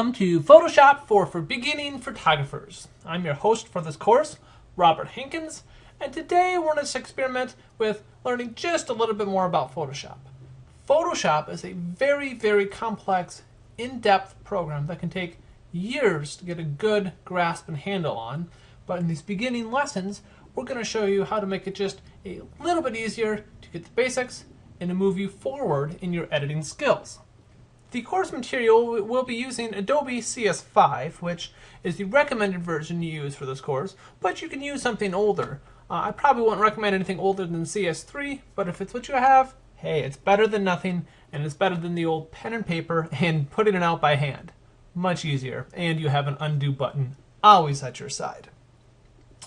Welcome to Photoshop for beginning photographers. I'm your host for this course, Robert Hankins, and today we're going to experiment with learning just a little bit more about Photoshop. Photoshop is a very, very complex, in-depth program that can take years to get a good grasp and handle on, but in these beginning lessons, we're going to show you how to make it just a little bit easier to get the basics and to move you forward in your editing skills. The course material will be using Adobe CS5, which is the recommended version you use for this course, but you can use something older. I probably won't recommend anything older than CS3, but if it's what you have, hey, it's better than nothing, and it's better than the old pen and paper and putting it out by hand. Much easier, and you have an undo button always at your side.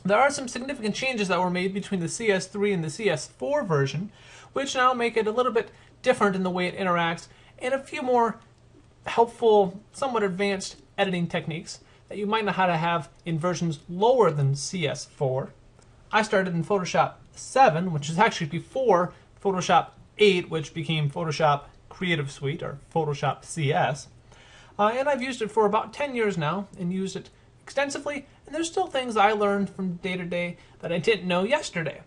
There are some significant changes that were made between the CS3 and the CS4 version, which now make it a little bit different in the way it interacts, and a few more helpful, somewhat advanced editing techniques that you might know how to have in versions lower than CS4. I started in Photoshop 7, which is actually before Photoshop 8, which became Photoshop Creative Suite, or Photoshop CS. And I've used it for about 10 years now, and used it extensively, and there's still things I learned from day to day that I didn't know yesterday.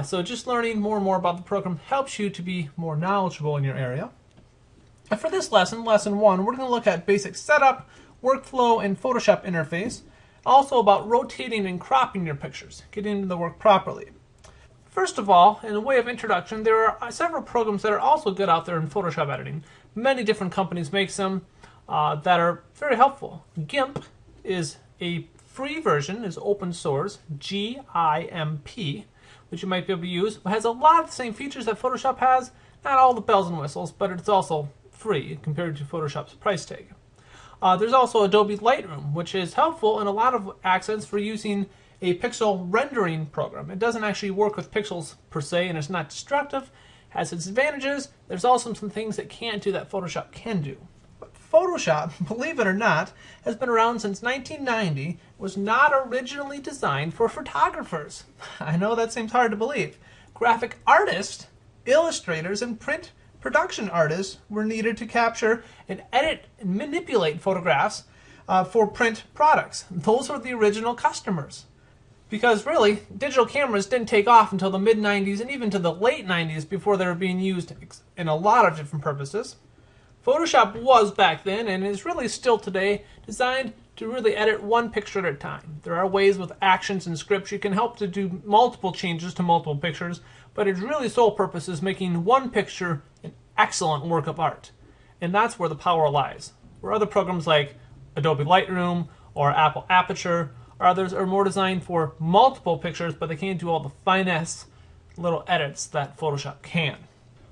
So just learning more and more about the program helps you to be more knowledgeable in your area. And for this lesson, lesson 1, we're going to look at basic setup, workflow, and Photoshop interface. Also about rotating and cropping your pictures, getting them to work properly. First of all, in a way of introduction, there are several programs that are also good out there in Photoshop editing. Many different companies make some that are very helpful. GIMP is a free version, is open source, GIMP, which you might be able to use. It has a lot of the same features that Photoshop has, not all the bells and whistles, but it's also free compared to Photoshop's price tag. There's also Adobe Lightroom, which is helpful in a lot of accents for using a pixel rendering program. It doesn't actually work with pixels per se, and it's not destructive. It has its advantages. There's also some things it can't do that Photoshop can do. But Photoshop, believe it or not, has been around since 1990, was not originally designed for photographers. I know that seems hard to believe. Graphic artists, illustrators, and print production artists were needed to capture and edit and manipulate photographs for print products. Those were the original customers. Because really, digital cameras didn't take off until the mid-90s and even to the late 90s before they were being used in a lot of different purposes. Photoshop was back then, and is really still today, designed to really edit one picture at a time. There are ways with actions and scripts you can help to do multiple changes to multiple pictures, but its really sole purpose is making one picture an excellent work of art. And that's where the power lies. Where other programs like Adobe Lightroom or Apple Aperture or others are more designed for multiple pictures, but they can't do all the finesse little edits that Photoshop can.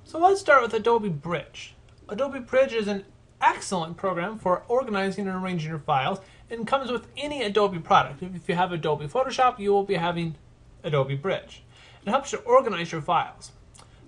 So let's start with Adobe Bridge. Adobe Bridge is an excellent program for organizing and arranging your files, and comes with any Adobe product. If you have Adobe Photoshop, you will be having Adobe Bridge. It helps you organize your files.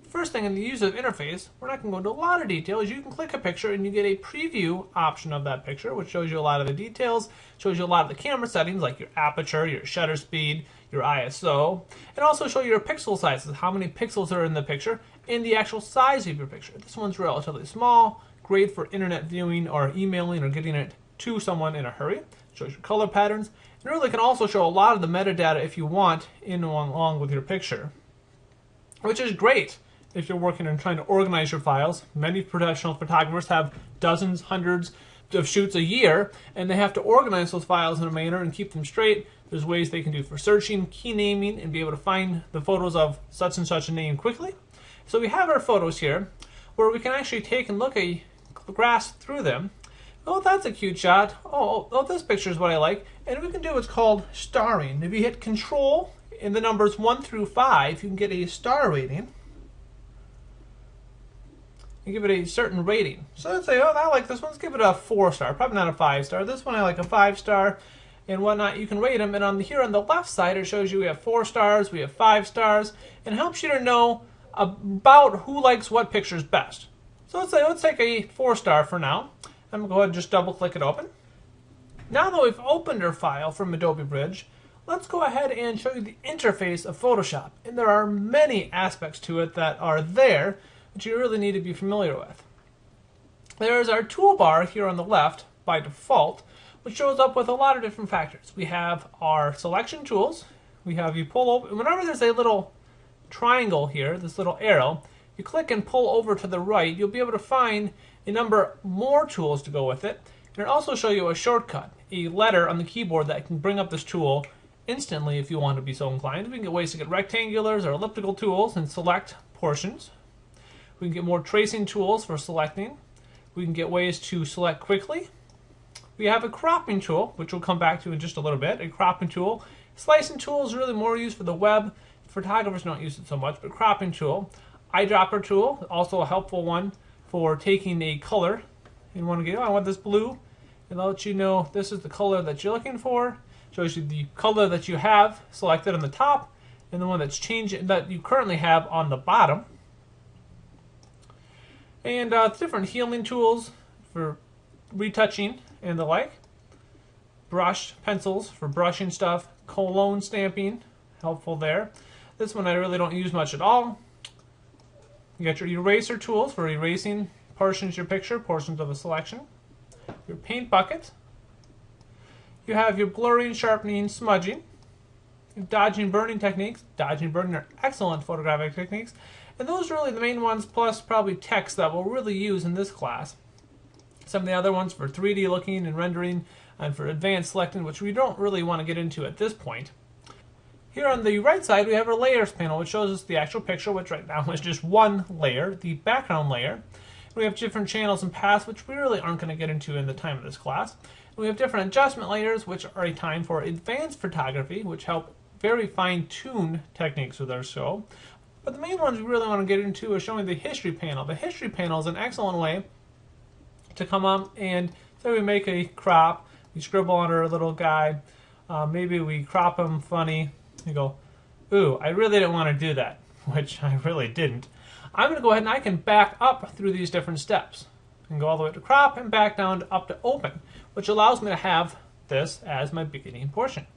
First thing in the user interface, we're not going to go into a lot of details. You can click a picture and you get a preview option of that picture, which shows you a lot of the details, shows you a lot of the camera settings like your aperture, your shutter speed, your ISO, and also show you your pixel sizes, how many pixels are in the picture, and the actual size of your picture. This one's relatively small, great for internet viewing or emailing or getting it to someone in a hurry. It shows your color patterns, and really can also show a lot of the metadata if you want in along with your picture, which is great if you're working and trying to organize your files. Many professional photographers have dozens, hundreds of shoots a year, and they have to organize those files in a manner and keep them straight. There's ways they can do for searching, key naming, and be able to find the photos of such and such a name quickly. So we have our photos here, where we can actually take and look a grasp through them. Oh, that's a cute shot. Oh, this picture is what I like. And we can do what's called starring. If you hit Control in the numbers 1 through 5, you can get a star rating. You give it a certain rating. So let's say, oh, I like this one. Let's give it a 4-star. Probably not a 5-star. This one I like a 5-star and whatnot. You can rate them. And here on the left side, it shows you we have 4 stars, we have 5 stars, and helps you to know about who likes what pictures best. So let's take a 4-star for now. I'm going to go ahead and just double click it open. Now that we've opened our file from Adobe Bridge, let's go ahead and show you the interface of Photoshop. And there are many aspects to it that are there that you really need to be familiar with. There's our toolbar here on the left, by default, which shows up with a lot of different factors. We have our selection tools. We have you pull over, whenever there's a little triangle here, this little arrow, you click and pull over to the right, you'll be able to find a number more tools to go with it. And it'll also show you a shortcut, a letter on the keyboard that can bring up this tool instantly if you want to be so inclined. We can get ways to get rectangulars or elliptical tools and select portions. We can get more tracing tools for selecting. We can get ways to select quickly. We have a cropping tool, which we'll come back to in just a little bit. A cropping tool. Slicing tool is really more used for the web. Photographers don't use it so much, but cropping tool. Eyedropper tool, also a helpful one for taking a color. You want to get, oh, I want this blue. It'll let you know this is the color that you're looking for. Shows you the color that you have selected on the top and the one that's changing that you currently have on the bottom. And different healing tools for retouching and the like. Brush pencils for brushing stuff. Cologne stamping, helpful there. This one I really don't use much at all. You got your eraser tools for erasing portions of your picture, portions of a selection. Your paint bucket. You have your blurring, sharpening, smudging. Your dodging, burning techniques. Dodging, burning are excellent photographic techniques. And those are really the main ones, plus probably text that we'll really use in this class. Some of the other ones for 3D looking and rendering and for advanced selecting, which we don't really want to get into at this point. Here on the right side, we have our layers panel, which shows us the actual picture, which right now is just one layer, the background layer. We have different channels and paths, which we really aren't going to get into in the time of this class. We have different adjustment layers, which are a time for advanced photography, which help very fine-tune techniques with our show. But the main ones we really want to get into is showing the history panel. The history panel is an excellent way to come up and say we make a crop, we scribble on our little guy, maybe we crop him funny. You go, ooh, I really didn't want to do that, which I really didn't. I'm going to go ahead and I can back up through these different steps. I can go all the way to crop and back down to up to open, which allows me to have this as my beginning portion.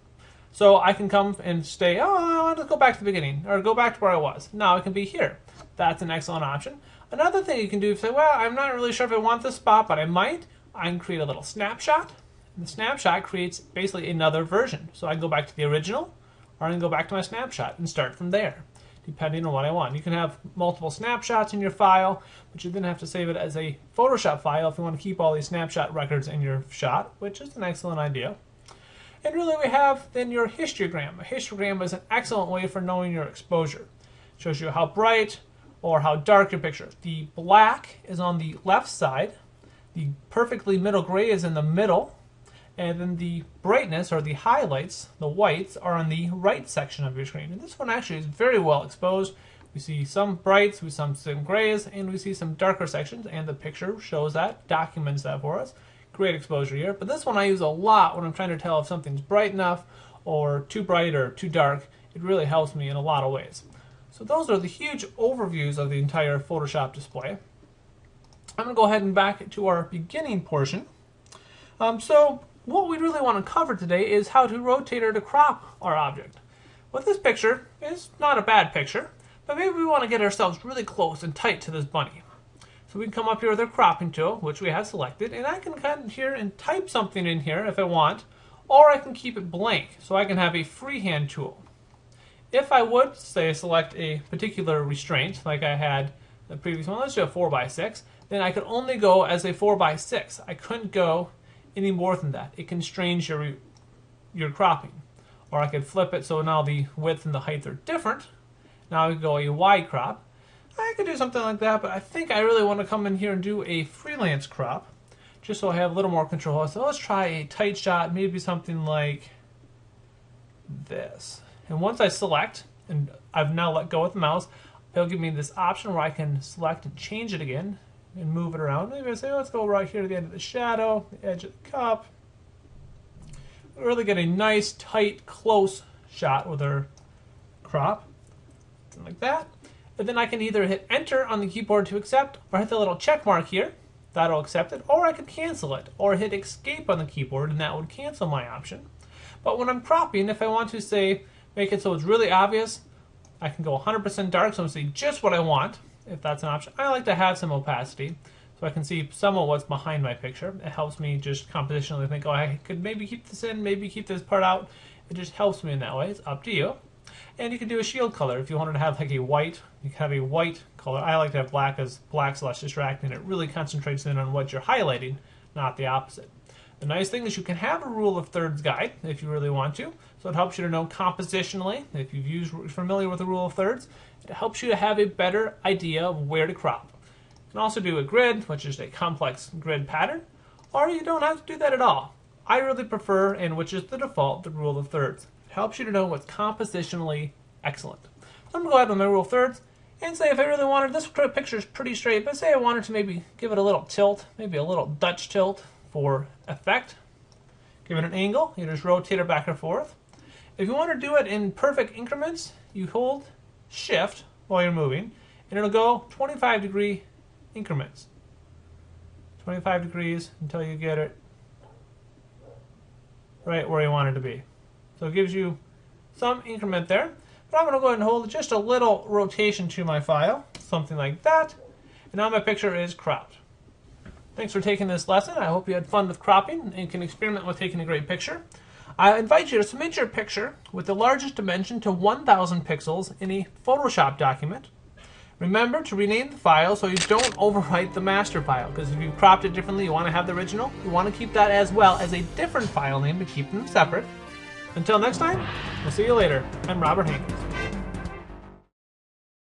So I can come and stay, oh, I want to go back to the beginning, or go back to where I was. Now I can be here. That's an excellent option. Another thing you can do is say, well, I'm not really sure if I want this spot, but I might. I can create a little snapshot. And the snapshot creates basically another version. So I can go back to the original, or I can go back to my snapshot and start from there, depending on what I want. You can have multiple snapshots in your file, but you then have to save it as a Photoshop file if you want to keep all these snapshot records in your shot, which is an excellent idea. And really we have then your histogram. A histogram is an excellent way for knowing your exposure. It shows you how bright or how dark your picture. The black is on the left side, the perfectly middle gray is in the middle, and then the brightness or the highlights, the whites, are on the right section of your screen. And this one actually is very well exposed. We see some brights, we see some grays, and we see some darker sections, and the picture shows that, documents that for us. Great exposure here. But this one I use a lot when I'm trying to tell if something's bright enough or too bright or too dark. It really helps me in a lot of ways. So those are the huge overviews of the entire Photoshop display. I'm going to go ahead and back to our beginning portion. So what we really want to cover today is how to rotate or to crop our object. Well, this picture is not a bad picture, but maybe we want to get ourselves really close and tight to this bunny. So we can come up here with our cropping tool, which we have selected, and I can come here and type something in here if I want, or I can keep it blank, so I can have a freehand tool. If I would, say, select a particular restraint, like I had the previous one, let's do a 4x6, then I could only go as a 4x6. I couldn't go any more than that. It constrains your cropping. Or I could flip it so now the width and the height are different. Now I could go a wide crop. I could do something like that, but I think I really want to come in here and do a freelance crop, just so I have a little more control. So let's try a tight shot, maybe something like this. And once I select, and I've now let go with the mouse, it'll give me this option where I can select and change it again and move it around. Maybe I say, let's go right here to the end of the shadow, the edge of the cup. Really get a nice, tight, close shot with our crop. Something like that. And then I can either hit enter on the keyboard to accept, or hit the little check mark here, that'll accept it, or I could cancel it, or hit escape on the keyboard and that would cancel my option. But when I'm cropping, if I want to say, make it so it's really obvious, I can go 100% dark so I see just what I want, if that's an option. I like to have some opacity, so I can see somewhat what's behind my picture. It helps me just compositionally think, oh, I could maybe keep this in, maybe keep this part out. It just helps me in that way. It's up to you. And you can do a shield color if you wanted to have like a white. You can have a white color. I like to have black, as black's less distracting. It really concentrates in on what you're highlighting, not the opposite. The nice thing is you can have a rule of thirds guide if you really want to. So it helps you to know compositionally. If you're familiar with the rule of thirds, it helps you to have a better idea of where to crop. You can also do a grid, which is a complex grid pattern, or you don't have to do that at all. I really prefer, and which is the default, the rule of thirds. It helps you to know what's compositionally excellent. So I'm going to go ahead with my rule of thirds and say if I really wanted, this picture is pretty straight, but say I wanted to maybe give it a little tilt, maybe a little Dutch tilt for effect. Give it an angle, you just rotate it back and forth. If you want to do it in perfect increments, you hold Shift while you're moving, and it'll go 25-degree increments. 25 degrees until you get it right where you want it to be. So it gives you some increment there. But I'm going to go ahead and hold just a little rotation to my file, something like that. And now my picture is cropped. Thanks for taking this lesson. I hope you had fun with cropping and can experiment with taking a great picture. I invite you to submit your picture with the largest dimension to 1,000 pixels in a Photoshop document. Remember to rename the file so you don't overwrite the master file, because if you cropped it differently, you want to have the original. You want to keep that as well as a different file name to keep them separate. Until next time, we'll see you later. I'm Robert Hankins.